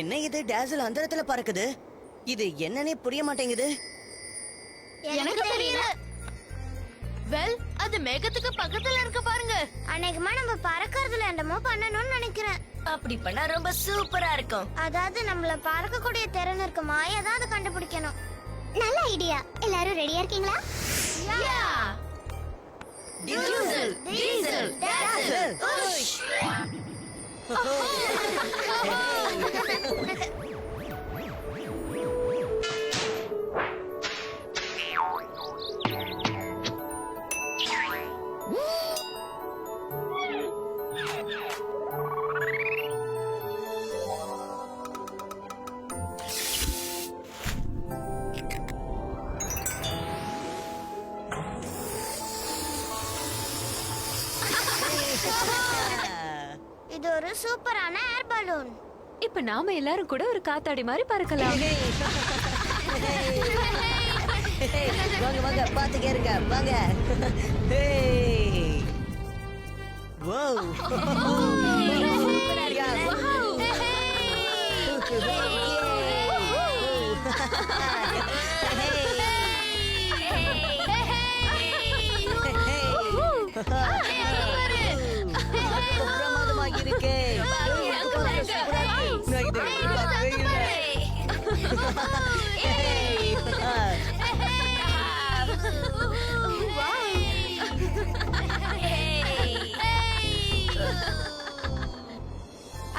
என்ன இது டேசல் அந்தரத்துல பறக்குது? இது என்னன்னே புரிய மாட்டேங்குது. எனக்கு தெரியல. வெல், அது மேகத்துக்கு பக்கத்துல இருக்க பாருங்க. அநேகமா நம்ம பறக்கறதுல என்னமோ பண்ணணும்னு நினைக்கிறேன். அப்படி பண்ணா ரொம்ப சூப்பரா இருக்கும். அதாவது நம்மள பறக்கக்கூடிய திறன் இருக்க மாயா தான் அதை கண்டுபிடிக்கணும். நல்ல ஐடியா. எல்லாரும் ரெடியா இருக்கீங்களா? Diesel, diesel, diesel, push. இது ஒரு சூப்பரான ஏர் பலூன். இப்ப நாம எல்லாரும் கூட ஒரு காத்தாடி மாதிரி பறக்கலாம். வாங்க வாங்க பாத்துக்கே இருக்க வாங்க. Wow. பிரமாதமாக இருக்கே.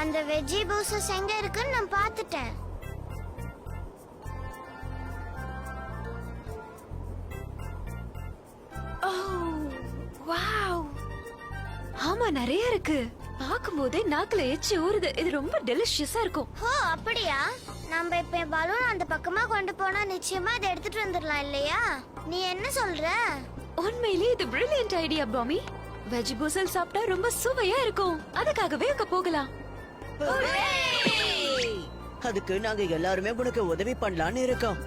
அந்த வெஜ்ஜி பூசஸ் எங்க இருக்குன்னு நான் பார்த்துட்டேன். வாவ், ஆமா நிறைய இருக்கு. பாக்கும்போதே நாக்குல எச்சி ஊறுது. இது ரொம்ப டெலிஷியஸா இருக்கும். ஓ அப்படியா? நம்ம இப்ப பலூன் அந்த பக்கமா கொண்டு போனா நிச்சயமா அதை எடுத்துட்டு வந்துடலாம் இல்லையா? நீ என்ன சொல்ற? உண்மையிலே இது பிரில்லியன்ட் ஐடியா பாமி. வெஜிடபிள்ஸ் சாப்பிட்டா ரொம்ப சுவையா இருக்கும். அதுக்காகவே அங்க போகலாம். அதுக்கு நாங்க எல்லாருமே உனக்கு உதவி பண்ணலான்னு இருக்கோம்.